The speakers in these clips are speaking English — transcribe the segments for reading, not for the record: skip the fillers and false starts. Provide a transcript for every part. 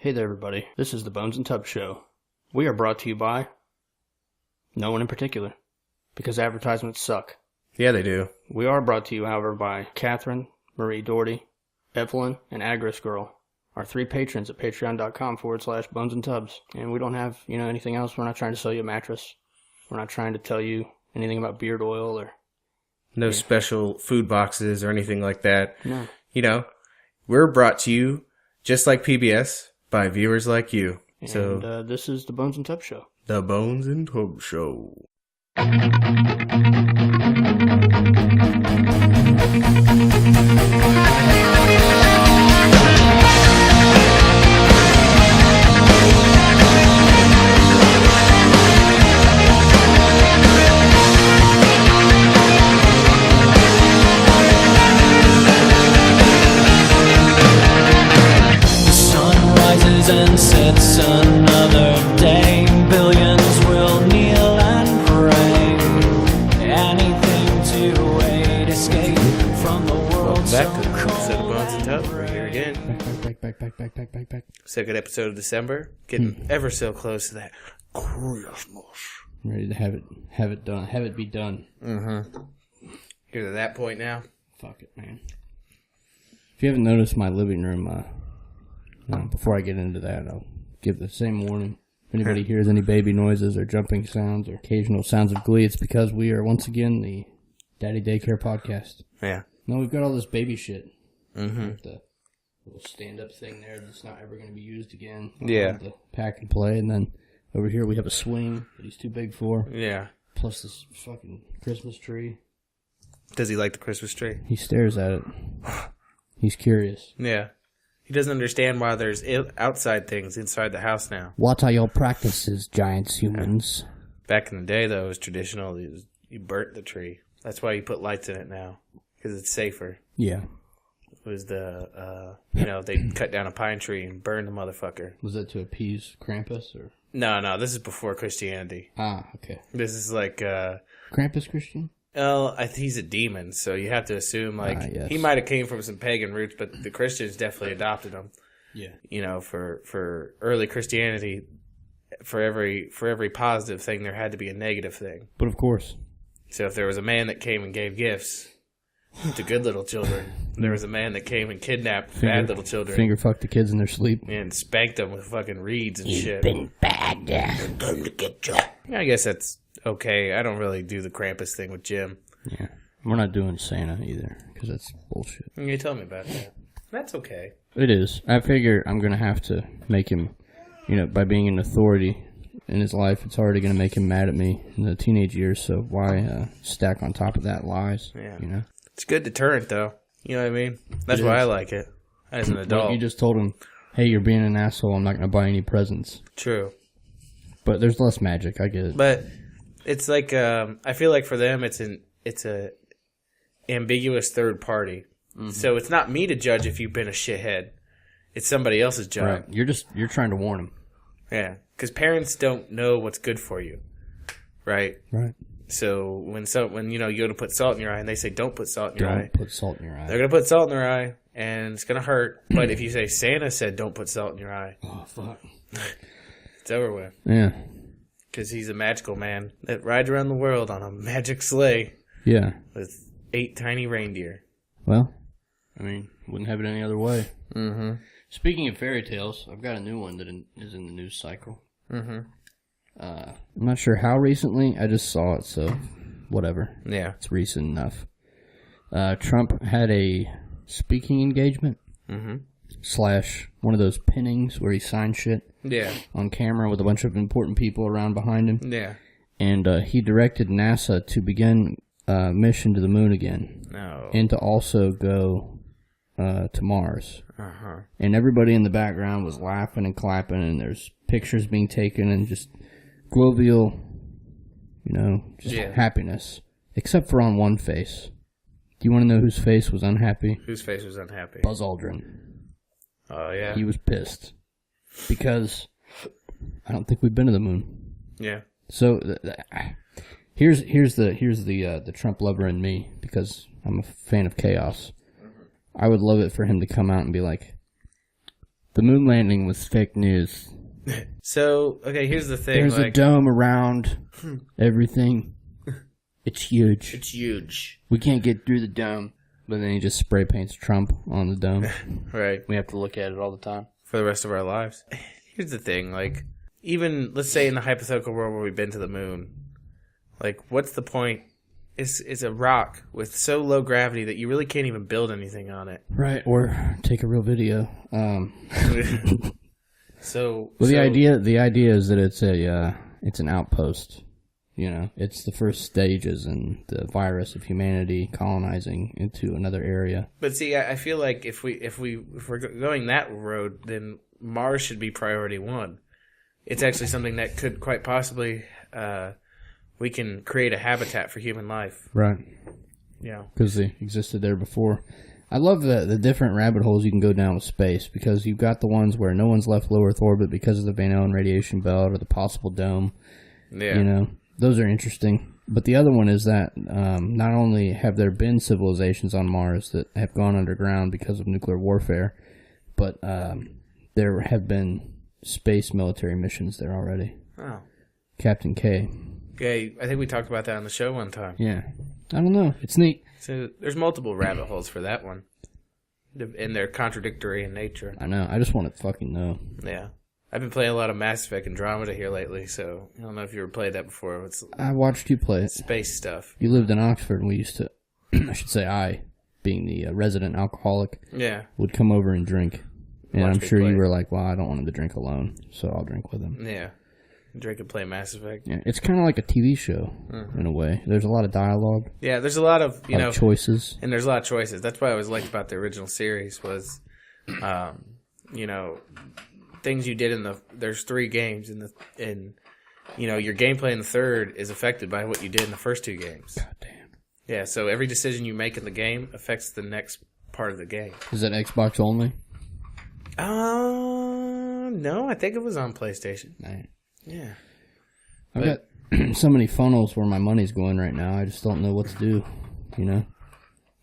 Hey there, everybody. This is the Bones and Tub Show. We are brought to you by no one in particular, because advertisements suck. Yeah, they do. We are brought to you, however, by Catherine, Marie Doherty, Evelyn, and Agris Girl, our 3 patrons at patreon.com/Bones and Tubs. And we don't have, anything else. We're not trying to sell you a mattress. We're not trying to tell you anything about beard oil or... No special food boxes or anything like that. No. We're brought to you, just like PBS, by viewers like you. And this is the Bones and Tub Show. The Bones and Tub Show. And sets another day. Billions will kneel and pray. Anything to aid escape from the world. Welcome back to the episode of Bones and Tub. We're here again. Back. Second episode of December. Getting ever so close to that Christmas. I'm ready to have it done. Have it be done. Mm-hmm. You're to that point now? Fuck it, man. If you haven't noticed my living room, before I get into that, I'll give the same warning. If anybody hears any baby noises or jumping sounds or occasional sounds of glee, it's because we are, once again, the Daddy Daycare Podcast. Yeah. No, we've got all this baby shit. Mm-hmm. Like the little stand-up thing there that's not ever going to be used again. Yeah. The pack and play. And then over here we have a swing that he's too big for. Yeah. Plus this fucking Christmas tree. Does he like the Christmas tree? He stares at it. He's curious. Yeah. He doesn't understand why there's outside things inside the house now. What are your practices, giants humans? Back in the day, though, it was traditional. You burnt the tree. That's why you put lights in it now, because it's safer. Yeah. It was they cut down a pine tree and burned the motherfucker. Was that to appease Krampus, or? No, this is before Christianity. Ah, okay. This is like... Krampus Christian? Well, he's a demon, so you have to assume, yes. He might have came from some pagan roots, but the Christians definitely adopted him. Yeah. For early Christianity, for every positive thing, there had to be a negative thing. But of course. So if there was a man that came and gave gifts to good little children, there was a man that came and kidnapped bad little children. Finger fucked the kids in their sleep. And spanked them with fucking reeds and shit. Been bad. Time to get you. I guess that's okay. I don't really do the Krampus thing with Jim. Yeah. We're not doing Santa either, because that's bullshit. You tell me about that. That's okay. It is. I figure I'm going to have to make him, by being an authority in his life, it's already going to make him mad at me in the teenage years, so why stack on top of that lies? Yeah. It's a good deterrent, though. You know what I mean? That's why I like it as an adult. Like you just told him, hey, you're being an asshole, I'm not going to buy any presents. True. But there's less magic, I get it. But it's like, I feel like for them, it's a ambiguous third party. Mm-hmm. So it's not me to judge if you've been a shithead. It's somebody else's job. Right. You're trying to warn him. Yeah. Because parents don't know what's good for you. Right? Right. So when you go to put salt in your eye and they say don't put salt in your eye. Don't put salt in your eye. They're going to put salt in their eye and it's going to hurt. But if you say Santa said don't put salt in your eye. Oh, fuck. It's over with. Yeah. Because he's a magical man that rides around the world on a magic sleigh. Yeah. With 8 tiny reindeer. Well, wouldn't have it any other way. Mm-hmm. Speaking of fairy tales, I've got a new one that is in the news cycle. Mm-hmm. I'm not sure how recently. I just saw it, so whatever. Yeah. It's recent enough. Trump had a speaking engagement. Mm-hmm. / one of those pinnings where he signed shit. Yeah. On camera with a bunch of important people around behind him. Yeah. And he directed NASA to begin mission to the moon again. No. And to also go to Mars. Uh-huh. And everybody in the background was laughing and clapping, and there's pictures being taken, and just jovial, happiness. Except for on one face. Do you want to know whose face was unhappy? Whose face was unhappy? Buzz Aldrin. Oh, yeah? He was pissed. Because I don't think we've been to the moon. Yeah. So here's the Trump lover in me, because I'm a fan of chaos. I would love it for him to come out and be like, The moon landing was fake news. So, okay, here's the thing. There's a dome around everything. It's huge. It's huge. We can't get through the dome. But then he just spray paints Trump on the dome. Right. We have to look at it all the time. For the rest of our lives. Here's the thing, like, even, let's say in the hypothetical world where we've been to the moon, like, what's the point? It's a rock with so low gravity that you really can't even build anything on it. Right, or take a real video. The idea is that it's an outpost. You know, it's the first stages in the virus of humanity colonizing into another area. But see, I feel like if we're going that road, then Mars should be priority one. It's actually something that could quite possibly we can create a habitat for human life. Right. Yeah. Because they existed there before. I love the different rabbit holes you can go down with space, because you've got the ones where no one's left low Earth orbit because of the Van Allen radiation belt or the possible dome. Yeah. You know, those are interesting. But the other one is that not only have there been civilizations on Mars that have gone underground because of nuclear warfare, but there have been space military missions there already. Oh. Captain K. Yeah, I think we talked about that on the show one time. Yeah. I don't know. It's neat. So there's multiple rabbit holes for that one. And they're contradictory in nature. I know. I just want to fucking know. Yeah. I've been playing a lot of Mass Effect Andromeda here lately, so I don't know if you ever played that before. It's I watched you play it. space stuff. You lived in Oxford, and we used to, I should say I, being the resident alcoholic, Yeah. would come over and drink. And Watch I'm me sure play. you were like, well, I don't want him to drink alone, so I'll drink with him. Yeah. Drink and play Mass Effect. Yeah, it's kind of like a TV show, in a way. There's a lot of dialogue, Yeah, there's a lot of, a lot of choices. and there's a lot of choices. That's what I always liked about the original series was, things you did there's 3 games and your gameplay in the third is affected by what you did in the first 2 games. God damn. Yeah, so every decision you make in the game affects the next part of the game. Is that Xbox only? No, I think it was on PlayStation. Right. Yeah. I've got so many funnels where my money's going right now. I just don't know what to do, you know?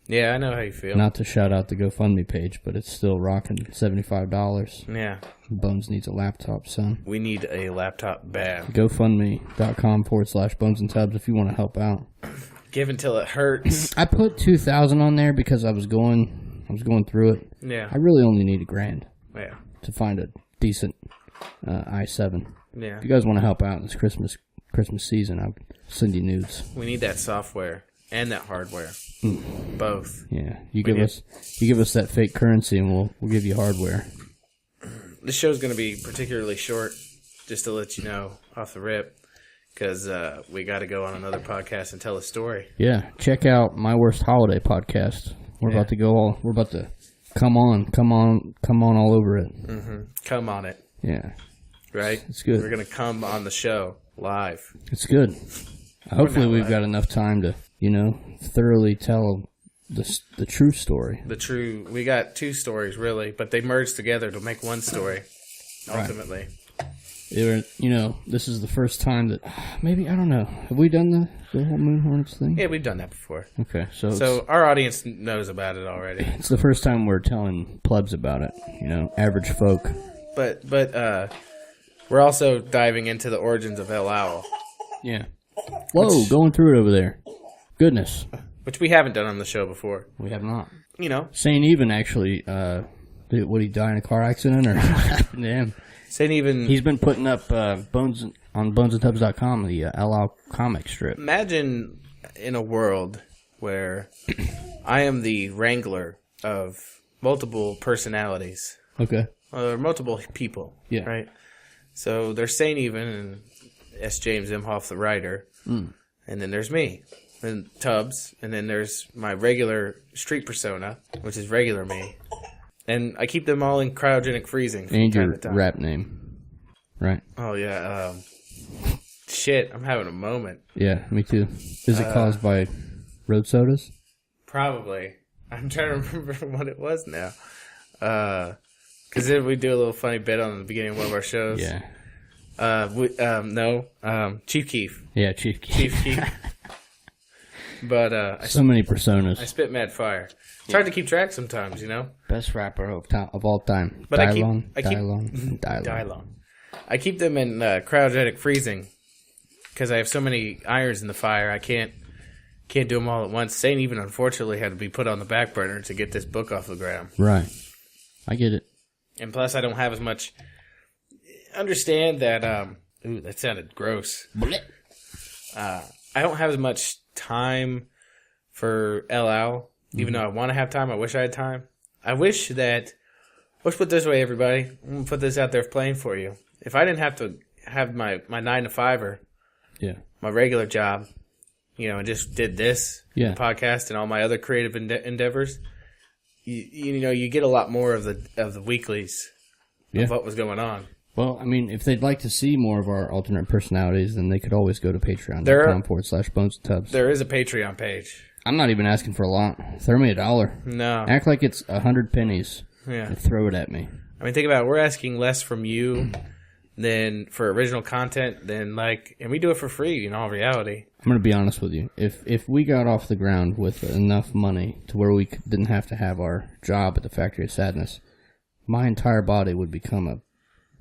Yeah, I know how you feel. Not to shout out the GoFundMe page, but it's still rocking $75. Yeah. Bones needs a laptop, son. We need a laptop bad. GoFundMe.com/Bones and Tubs if you want to help out. Give until it hurts. I put $2,000 on there because I was going through it. Yeah. I really only need $1,000 Yeah. to find a decent i7. Yeah. If you guys want to help out in this Christmas season, I'll send you nudes. We need that software and that hardware. Both. Yeah, you give us that fake currency, and we'll give you hardware. This show's going to be particularly short, just to let you know off the rip, because we got to go on another podcast and tell a story. Yeah, check out My Worst Holiday podcast. We're about to come on all over it. Mm-hmm. Come on it. Yeah, Right? it's good. We're going to come on the show live. It's good. Hopefully, we've got enough time to, thoroughly tell the true story. We got 2 stories, really, but they merged together to make one story, ultimately. This is the first time that, maybe, I don't know. Have we done the whole Moon Hornets thing? Yeah, we've done that before. Okay, so our audience knows about it already. it's the first time we're telling plebs about it, average folk. But we're also diving into the origins of El Owl. Yeah. Whoa, going through it over there. Goodness. Which we haven't done on the show before. We have not. St. St. Even actually, would he die in a car accident or what happened to him? St. Even... He's been putting up Bones on bonesandtubs.com, the LL comic strip. Imagine in a world where I am the wrangler of multiple personalities. Okay. Or multiple people. Yeah. Right? So there's St. Even and S. James Imhoff, the writer. And then there's me. And Tubbs. And then there's my regular street persona, which is regular me. And I keep them all in cryogenic freezing from And time your to time. rap name. Right. Oh, yeah. Shit, I'm having a moment. Yeah, me too. Is it caused by road sodas? Probably. I'm trying to remember what it was now. Because then we do a little funny bit on the beginning of one of our shows. Yeah. No. Chief Keef. Yeah, Chief Keef. Chief Keef. But So many personas. I spit mad fire. It's hard to keep track sometimes, you know? Best rapper of all time. But Dylon. I keep them in cryogenic freezing because I have so many irons in the fire. I can't do them all at once. Sane even unfortunately had to be put on the back burner to get this book off the ground. Right. I get it. And plus, I don't have as much. Understand that. Ooh, that sounded gross. I don't have as much time for LL, even though I want to have time. I wish I had time. Let's put it this way, everybody. I'm going to put this out there playing for you. If I didn't have to have my 9-to-5-er, my regular job, and just did this podcast and all my other creative endeavors, you get a lot more of the weeklies of what was going on. Well, I mean, if they'd like to see more of our alternate personalities, then they could always go to patreon.com/bones-tubs. There is a Patreon page. I'm not even asking for a lot. Throw me $1. No. Act like it's 100 pennies. Yeah. And throw it at me. I mean, think about it. We're asking less from you than for original content and we do it for free in all reality. I'm going to be honest with you. If we got off the ground with enough money to where we didn't have to have our job at the Factory of Sadness, my entire body would become a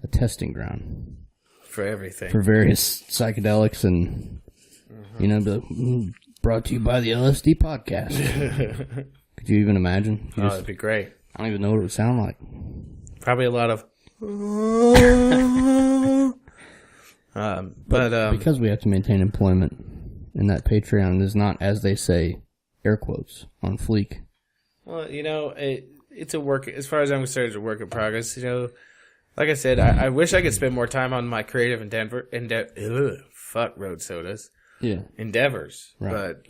testing ground. For everything. For various psychedelics and, brought to you by the LSD podcast. Could you even imagine? That'd be great. I don't even know what it would sound like. Probably a lot of... because we have to maintain employment, and that Patreon is not, as they say, air quotes, on fleek. Well, it's a work, as far as I'm concerned, it's a work in progress. Like I said, I wish I could spend more time on my creative road sodas. Yeah. Endeavors. Right. But,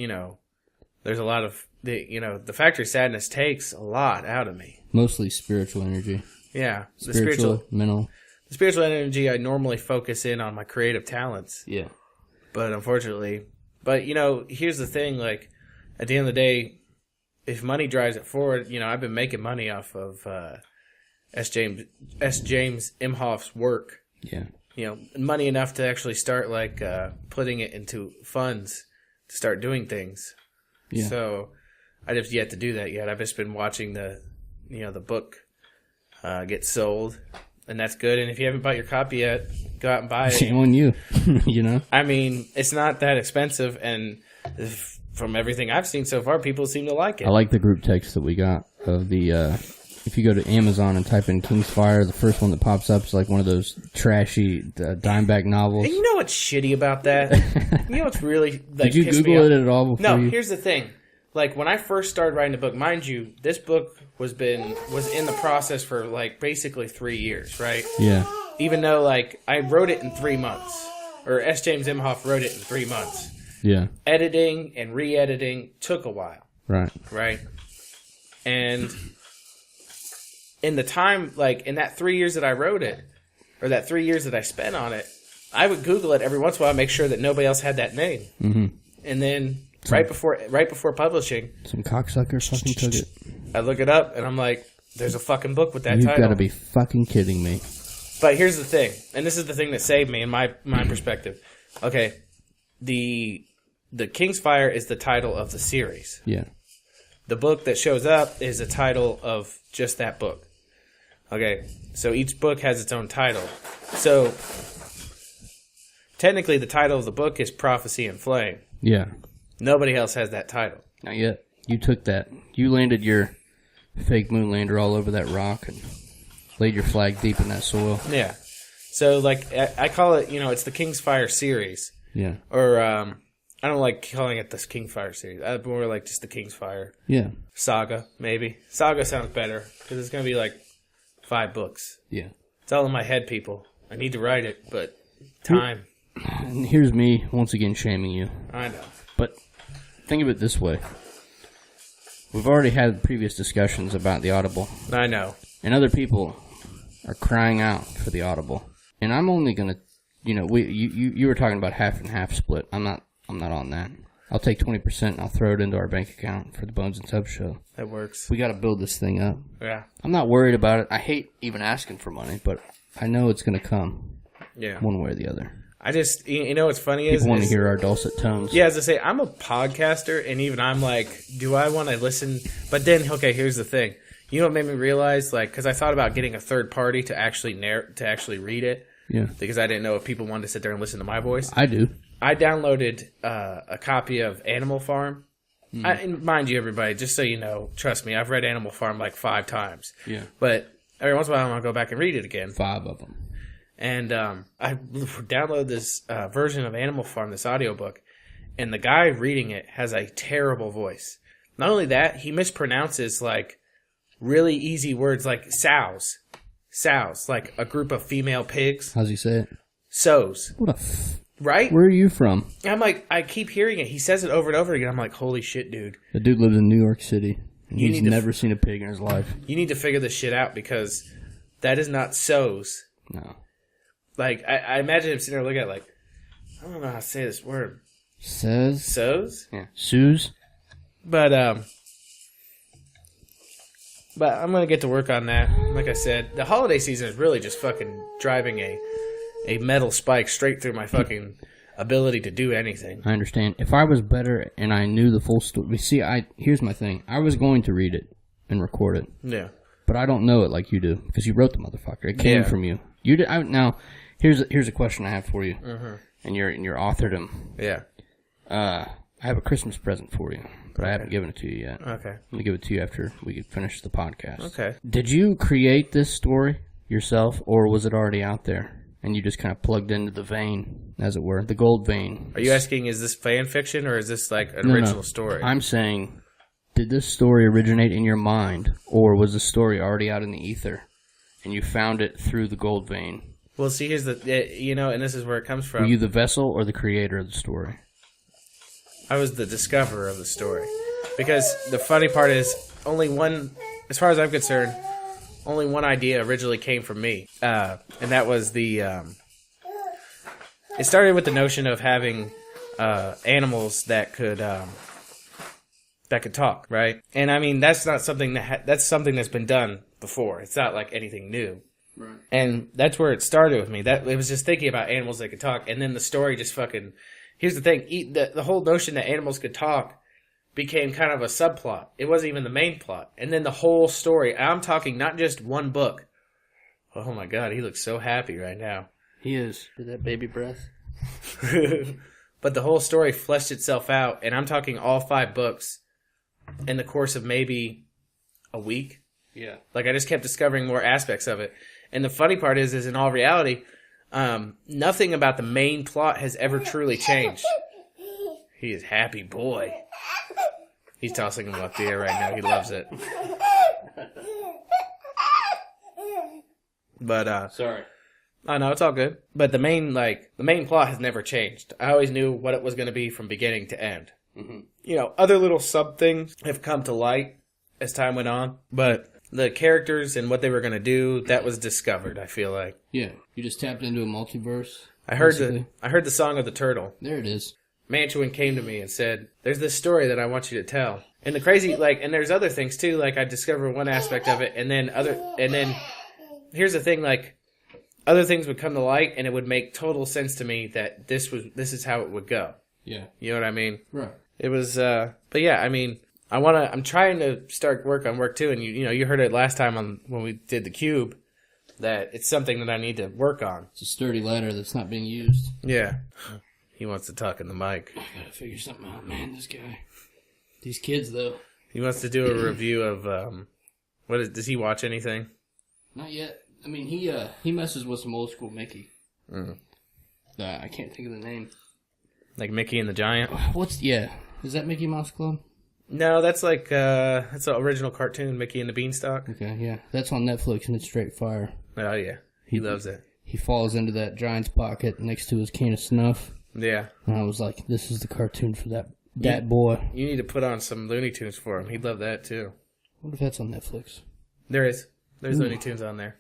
there's a lot of, the Factory of Sadness takes a lot out of me. Mostly spiritual energy. Yeah. Spiritual, mental. The spiritual energy, I normally focus in on my creative talents. Yeah. But unfortunately, here's the thing, at the end of the day, if money drives it forward, I've been making money off of S. James Imhoff's work. Yeah. Money enough to actually start putting it into funds to start doing things. Yeah. So I have yet to do that yet. I've just been watching the book get sold, and that's good. And if you haven't bought your copy yet, go out and buy it. Shame on you. I mean, it's not that expensive, and from everything I've seen so far, people seem to like it. I like the group text that we got of the. If you go to Amazon and type in King's Fire, the first one that pops up is like one of those trashy dime-back novels. And you know what's shitty about that? You know what's really Did you Google it at all before? No, here's the thing. When I first started writing the book, mind you, this book was in the process for basically 3 years, right? Yeah. Even though I wrote it in 3 months, or S. James Imhoff wrote it in 3 months. Yeah. Editing and re-editing took a while. Right. Right. And in the time, in that 3 years that I wrote it, or that 3 years that I spent on it, I would Google it every once in a while, make sure that nobody else had that name. Mm-hmm. And then right before publishing, some cocksucker fucking took it. I look it up, and I'm like, there's a fucking book with that title. You've got to be fucking kidding me. But here's the thing, and this is the thing that saved me in my perspective. Okay, the King's Fire is the title of the series. Yeah. The book that shows up is the title of just that book. Okay, so each book has its own title. So, technically the title of the book is Prophecy and Flame. Yeah. Nobody else has that title. Not yet. You took that. You landed your fake moon lander all over that rock and laid your flag deep in that soil. Yeah. So, I call it, it's the King's Fire series. Yeah. Or, I don't like calling it the King's Fire series. More like just the King's Fire. Yeah. Saga, maybe. Saga sounds better, because it's going to be 5 books. Yeah. It's all in my head, people. I need to write it, but time. And here's me, once again, shaming you. I know. But think of it this way. We've already had previous discussions about the Audible. I know. And other people are crying out for the Audible. And I'm only going to, you were talking about half and half split. I'm not on that. I'll take 20% and I'll throw it into our bank account for the Bones and Tubbs show. That works. We got to build this thing up. Yeah. I'm not worried about it. I hate even asking for money, but I know it's going to come. Yeah. One way or the other. I just, you know what's funny is... People want to hear our dulcet tones. Yeah, as I say, I'm a podcaster, and even I'm like, do I want to listen? But then, okay, here's the thing. You know what made me realize? Like, because I thought about getting a third party to actually read it. Yeah. Because I didn't know if people wanted to sit there and listen to my voice. I do. I downloaded a copy of Animal Farm. And mind you, everybody, just so you know, trust me, I've read Animal Farm like 5 times. Yeah. But every once in a while, I'm going to go back and read it again. 5 of them. And I downloaded this version of Animal Farm, this audiobook, and the guy reading it has a terrible voice. Not only that, he mispronounces like really easy words like sows. Sows, like a group of female pigs. How's he say it? Sows. What Right? Where are you from? I'm like, I keep hearing it. He says it over and over again. I'm like, holy shit, dude. The dude lives in New York City, and You he's need to never seen a pig in his life. You need to figure this shit out because that is not sows. No. Like, I imagine him sitting there looking at it like, I don't know how to say this word. Says? Sows? Yeah. Suze? But I'm going to get to work on that. Like I said, the holiday season is really just fucking driving a metal spike straight through my fucking ability to do anything. I understand. If I was better and I knew the full story... See, here's my thing. I was going to read it and record it. Yeah. But I don't know it like you do, because you wrote the motherfucker. It came from you. You did. Now, here's a question I have for you, and you're authored them. Yeah. I have a Christmas present for you, but I haven't given it to you yet. Okay. I'm gonna give it to you after we finish the podcast. Okay. Did you create this story yourself, or was it already out there and you just kind of plugged into the vein, as it were, the gold vein? Are you asking, is this fan fiction or is this like an original story? I'm saying, did this story originate in your mind, or was the story already out in the ether, and you found it through the gold vein? Well, see, here's the, and this is where it comes from. Were you the vessel or the creator of the story? I was the discoverer of the story. Because the funny part is, only one, as far as I'm concerned, only one idea originally came from me. And that was it started with the notion of having animals that could talk, right? And I mean, that's not something that's something that's been done before. It's not like anything new. Right. And that's where it started with me. That it was just thinking about animals that could talk, and then the story just fucking. Here's the thing: the whole notion that animals could talk became kind of a subplot. It wasn't even the main plot, and then the whole story. I'm talking not just one book. Oh my god, he looks so happy right now. He is. Did that baby breath? But the whole story fleshed itself out, and I'm talking all 5 books in the course of maybe a week. Yeah. Like I just kept discovering more aspects of it. And the funny part is in all reality, nothing about the main plot has ever truly changed. He is happy boy. He's tossing him up the air right now. He loves it. But Sorry. oh no, it's all good. But the main plot has never changed. I always knew what it was going to be from beginning to end. Mm-hmm. You know, other little sub things have come to light as time went on, but the characters and what they were going to do, that was discovered, I feel like. Yeah, you just tapped into a multiverse. I heard the song of the turtle. There it is. Mantuan came to me and said, "There's this story that I want you to tell." And the crazy, and there's other things too. Like I discovered one aspect of it, and then here's the thing, other things would come to light, and it would make total sense to me that this is how it would go. Yeah, you know what I mean? Right. It was, but yeah, I mean, I'm trying to start work on work too, and you heard it last time when we did the cube, that it's something that I need to work on. It's a sturdy ladder that's not being used. Yeah. He wants to talk in the mic. I gotta figure something out, man, this guy. These kids, though. He wants to do a review of, does he watch anything? Not yet. I mean, he messes with some old school Mickey. Mm. I can't think of the name. Like Mickey and the Giant? Is that Mickey Mouse Club? No, that's that's an original cartoon, Mickey and the Beanstalk. Okay, yeah. That's on Netflix and it's straight fire. Oh, yeah. He loves it. He falls into that giant's pocket next to his can of snuff. Yeah. And I was like, this is the cartoon for that boy. You need to put on some Looney Tunes for him. He'd love that, too. What if that's on Netflix? There is. There's Looney Tunes on there.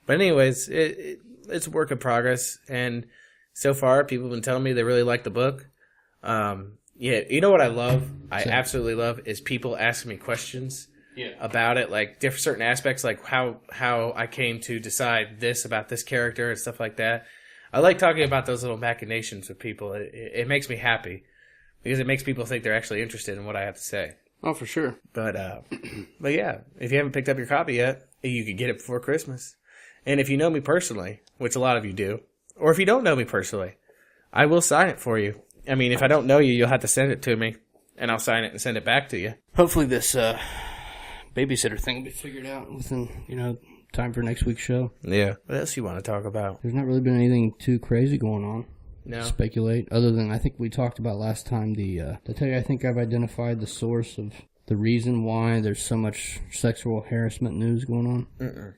But anyways, it's a work in progress. And so far, people have been telling me they really like the book. Yeah, you know what I love? I absolutely love is people asking me questions about it, like certain aspects, like how I came to decide this about this character and stuff like that. I like talking about those little machinations with people. It makes me happy because it makes people think they're actually interested in what I have to say. Oh, for sure. But yeah, if you haven't picked up your copy yet, you can get it before Christmas. And if you know me personally, which a lot of you do, or if you don't know me personally, I will sign it for you. I mean, if I don't know you, you'll have to send it to me, and I'll sign it and send it back to you. Hopefully this babysitter thing will be figured out within, time for next week's show. Yeah. What else you want to talk about? There's not really been anything too crazy going on. No. Speculate. Other than, I think we talked about last time, did I tell you I think I've identified the source of the reason why there's so much sexual harassment news going on? Mm-mm.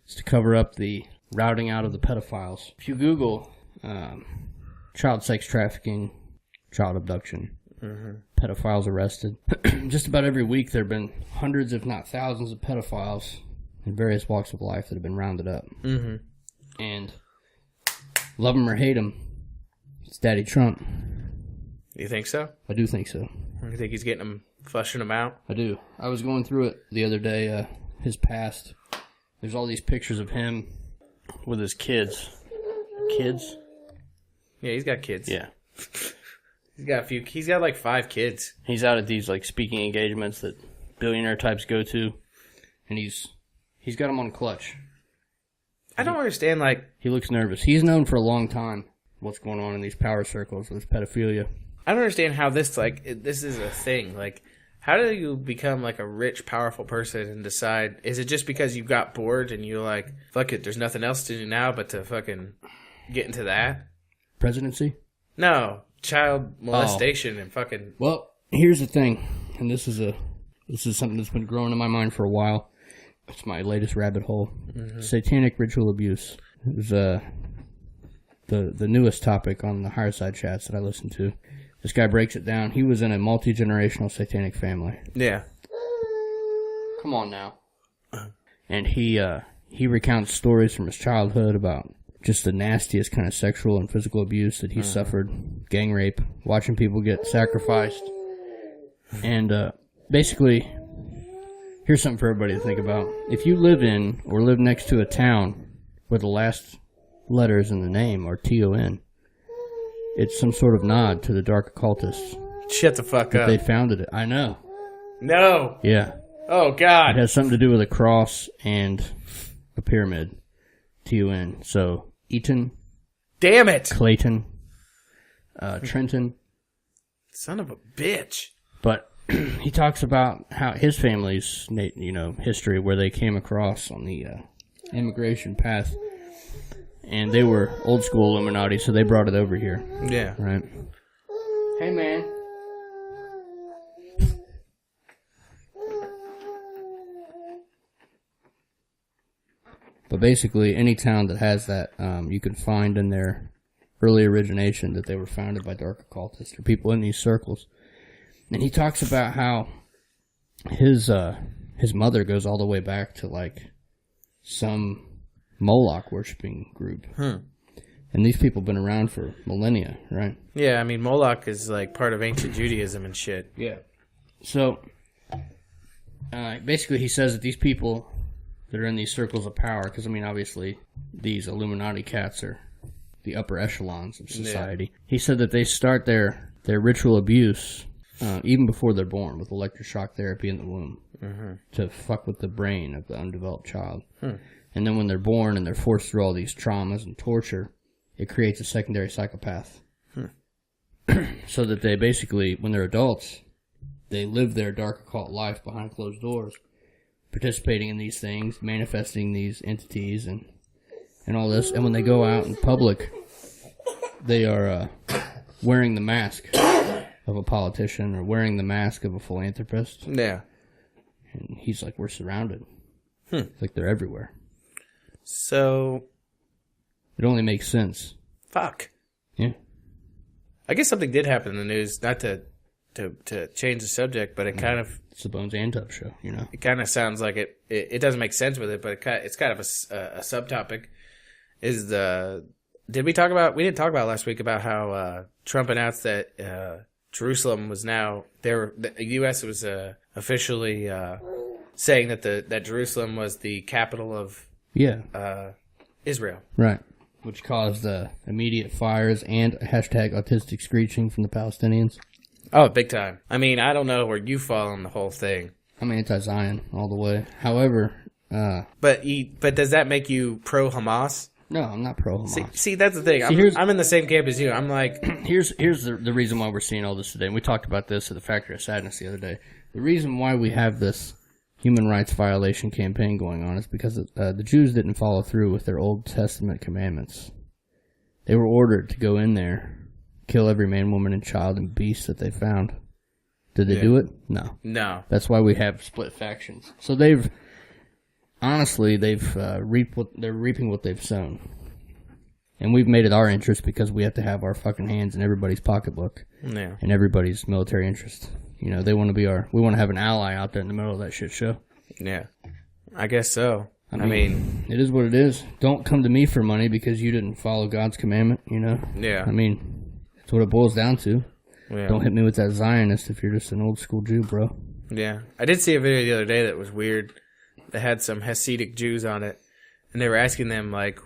It's to cover up the routing out of the pedophiles. If you Google child sex trafficking, child abduction, pedophiles arrested, just about every week there have been hundreds, if not thousands, of pedophiles in various walks of life that have been rounded up. Mm-hmm. And love them or hate them, it's Daddy Trump. You think so? I do think so. You think he's getting them, flushing them out? I do. I was going through it the other day, his past. There's all these pictures of him with his kids. Kids? Yeah, he's got kids. Yeah. He's got like 5 kids. He's out at these speaking engagements that billionaire types go to, and he's got them on clutch. I don't understand, he looks nervous. He's known for a long time what's going on in these power circles with pedophilia. I don't understand how this is a thing. How do you become a rich, powerful person and decide? Is it just because you got bored and you're fuck it, there's nothing else to do now but to fucking get into that? Presidency? No, child molestation and fucking. Well, here's the thing, and this is something that's been growing in my mind for a while. It's my latest rabbit hole. Mm-hmm. Satanic ritual abuse. It was the newest topic on the higher side chats that I listen to. This guy breaks it down. He was in a multi-generational satanic family. Yeah. Come on now. And he recounts stories from his childhood about just the nastiest kind of sexual and physical abuse that he suffered. Gang rape. Watching people get sacrificed. And basically, here's something for everybody to think about. If you live in or live next to a town where the last letters in the name are T-O-N, it's some sort of nod to the dark occultists. Shut the fuck up. They founded it. I know. No. Yeah. Oh, God. It has something to do with a cross and a pyramid. T-O-N. So, Eaton. Damn it. Clayton. Trenton. Son of a bitch. But he talks about how his family's, history, where they came across on the immigration path. And they were old school Illuminati, so they brought it over here. Yeah. Right. Hey, man. But basically, any town that has that, you can find in their early origination that they were founded by dark occultists or people in these circles. And he talks about how his mother goes all the way back to some Moloch worshipping group. And these people have been around for millennia, right? Yeah, I mean, Moloch is part of ancient Judaism and shit. Yeah. So, basically he says that these people that are in these circles of power, because, obviously, these Illuminati cats are the upper echelons of society. Yeah. He said that they start their ritual abuse even before they're born with electroshock therapy in the womb to fuck with the brain of the undeveloped child. And then when they're born and they're forced through all these traumas and torture, it creates a secondary psychopath. So that they basically, when they're adults, they live their dark occult life behind closed doors, participating in these things, manifesting these entities and all this. And when they go out in public, they are wearing the mask of a politician or wearing the mask of a philanthropist. Yeah. And he's like, we're surrounded. It's like they're everywhere. So, it only makes sense. Fuck. Yeah. I guess something did happen in the news, not to change the subject, but it kind of... It's the Bones and Tubbs show, It kind of sounds like it doesn't make sense with it, but it's kind of a subtopic. We didn't talk about last week about how Trump announced that Jerusalem was now... the U.S. was officially saying that Jerusalem was the capital of... Yeah. Israel. Right. which caused immediate fires and hashtag autistic screeching from the Palestinians. Oh, big time. I mean, I don't know where you fall on the whole thing. I'm anti-Zion all the way. However, but does that make you pro-Hamas? no, I'm not pro-Hamas. See, that's the thing. I'm in the same camp as you. I'm like, Here's the reason why we're seeing all this today. And we talked about this at the Factory of Sadness the other day. The reason why we have this human rights violation campaign going on is because the Jews didn't follow through with their Old Testament commandments. They were ordered to go in there, kill every man, woman, and child and beast that they found. Did they do it? No. no. That's why we have split factions. So they've reaping what they've sown. And we've made it our interest because we have to have our fucking hands in everybody's pocketbook. Yeah. And everybody's military interest. You know, they want to be we want to have an ally out there in the middle of that shit show. Yeah. I guess so. I mean, it is what it is. Don't come to me for money because you didn't follow God's commandment, you know? Yeah. I mean, that's what it boils down to. Yeah. Don't hit me with that Zionist if you're just an old school Jew, bro. Yeah. I did see a video the other day that was weird. That had some Hasidic Jews on it. And they were asking them, like,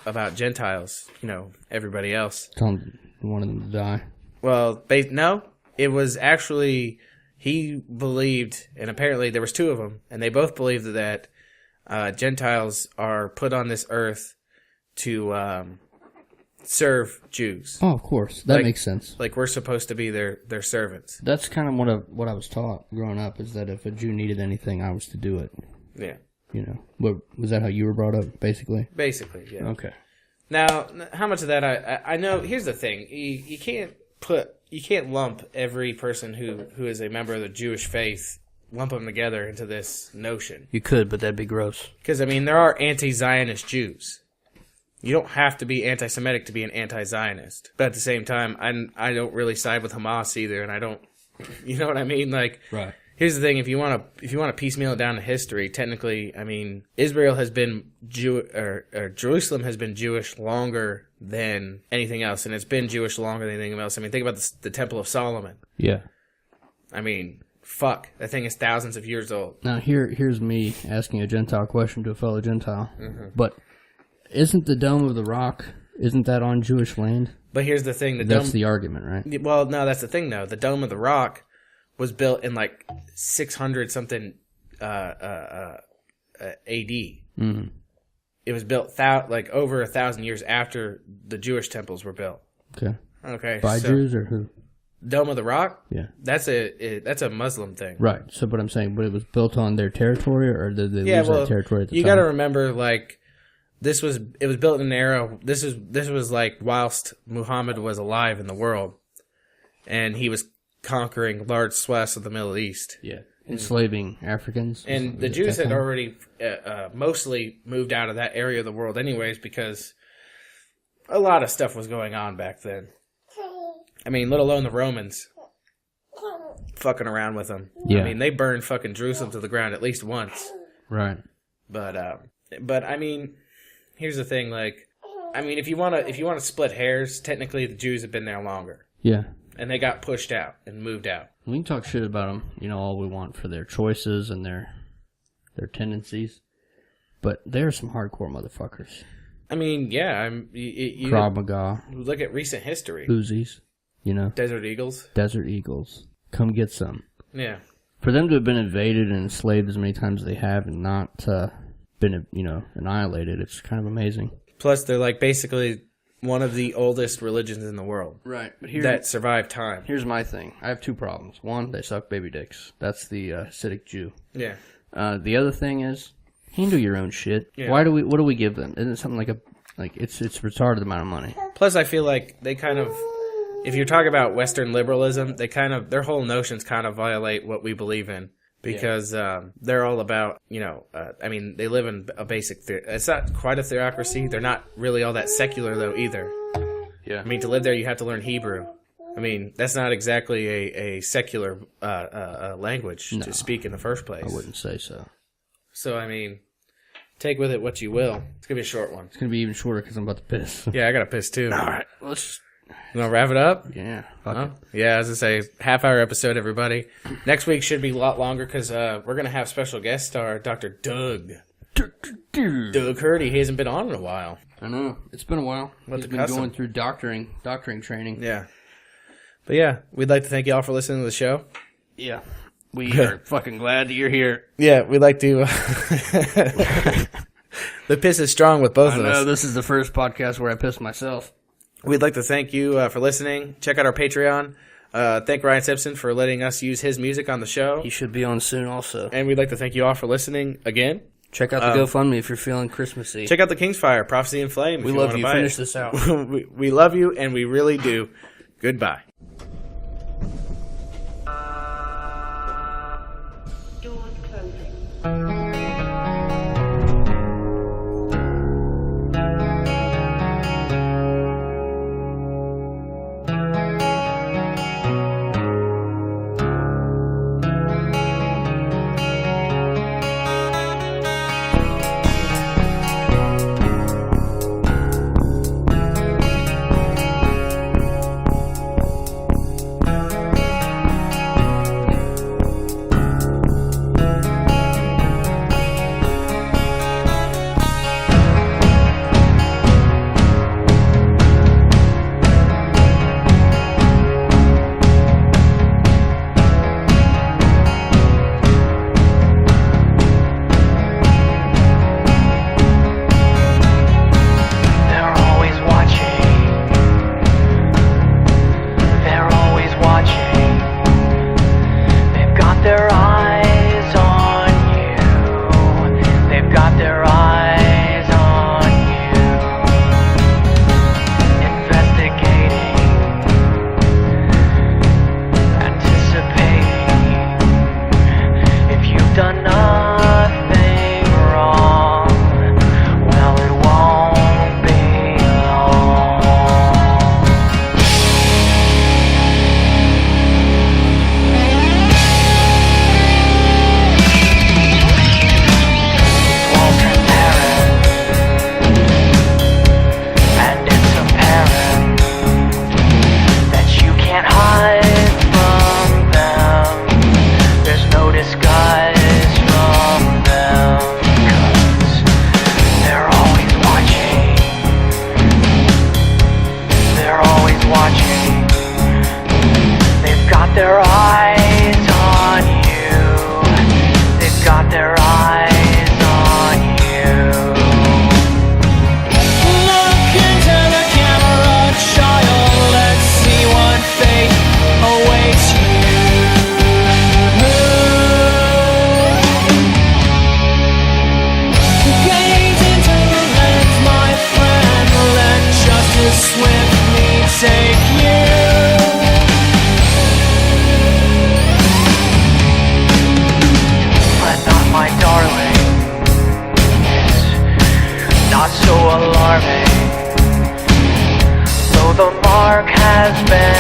about Gentiles, you know, everybody else. Tell them you wanted them to die. Well, no. It was actually, he believed, and apparently there was two of them, and they both believed that Gentiles are put on this earth to serve Jews. Oh, of course. That makes sense. Like we're supposed to be their servants. That's kind of what I was taught growing up, is that if a Jew needed anything, I was to do it. Yeah. You know, was that how you were brought up, basically? Basically, yeah. Okay. Now, how much of that I know? Here's the thing: you can't lump every person who is a member of the Jewish faith, lump them together into this notion. You could, but that'd be gross. Because I mean, there are anti-Zionist Jews. You don't have to be anti-Semitic to be an anti-Zionist. But at the same time, I don't really side with Hamas either, and I don't. You know what I mean? Like, right. Here's the thing: if you want to piecemeal it down to history, technically, I mean, Israel has been or Jerusalem has been Jewish longer than anything else, and it's been Jewish longer than anything else. I mean, think about the Temple of Solomon. Yeah. I mean, fuck, that thing is thousands of years old. Now here's me asking a Gentile question to a fellow Gentile, But isn't the Dome of the Rock? Isn't that on Jewish land? But here's the thing: that's the argument, right? Well, no, that's the thing though. The Dome of the Rock was built in like 600 something AD. Mm-hmm. It was built like over 1,000 years after the Jewish temples were built. Okay. By Jews or who? Dome of the Rock? Yeah. That's a Muslim thing. Right. So, but I'm saying, but it was built on their territory, or did they lose that territory at the time? You got to remember, like, it was built in an era. This was like whilst Muhammad was alive in the world, and he was conquering large swaths of the Middle East. Yeah. Enslaving Africans. And the Jews had already mostly moved out of that area of the world anyways, because a lot of stuff was going on back then. I mean, let alone the Romans fucking around with them. Yeah. I mean, they burned fucking Jerusalem to the ground at least once. Right. But I mean, here's the thing, like, I mean, if you want to split hairs, technically the Jews have been there longer. Yeah. And they got pushed out and moved out. We can talk shit about them, you know, all we want for their choices and their tendencies, but they're some hardcore motherfuckers. I mean, yeah, Krav Maga. Look at recent history. Uzis, you know. Desert Eagles. Desert Eagles. Come get some. Yeah. For them to have been invaded and enslaved as many times as they have and not been, you know, annihilated, it's kind of amazing. Plus, they're like basically one of the oldest religions in the world. Right. But that survived time. Here's my thing. I have two problems. One, they suck baby dicks. That's the Hasidic Jew. Yeah. The other thing is, handle your own shit. Yeah. What do we give them? Isn't it something like it's retarded amount of money? Plus, I feel like they kind of, if you're talking about Western liberalism, their whole notions kind of violate what we believe in. Because they're all about, you know, I mean, they live in a basic, it's not quite a theocracy. They're not really all that secular, though, either. Yeah. I mean, to live there, you have to learn Hebrew. I mean, that's not exactly a secular language to speak in the first place. I wouldn't say so. So, I mean, take with it what you will. It's going to be a short one. It's going to be even shorter because I'm about to piss. Yeah, I got to piss, too. All right. Let's... You want to wrap it up? Yeah. Yeah, as I say, half-hour episode, everybody. Next week should be a lot longer because we're going to have special guest star Dr. Doug. Doug Hurdy, he hasn't been on in a while. I know. It's been a while. He's been going through doctoring training. Yeah. But yeah, we'd like to thank you all for listening to the show. Yeah. We are fucking glad that you're here. Yeah, we'd like to... The piss is strong with both of us. This is the first podcast where I pissed myself. We'd like to thank you for listening. Check out our Patreon. Thank Ryan Simpson for letting us use his music on the show. He should be on soon also. And we'd like to thank you all for listening again. Check out the GoFundMe if you're feeling Christmassy. Check out the Kingsfire, Prophecy and Flame. We love you. Finish this out. We love you, and we really do. Goodbye. Doors closing. so alarming. Though the mark has been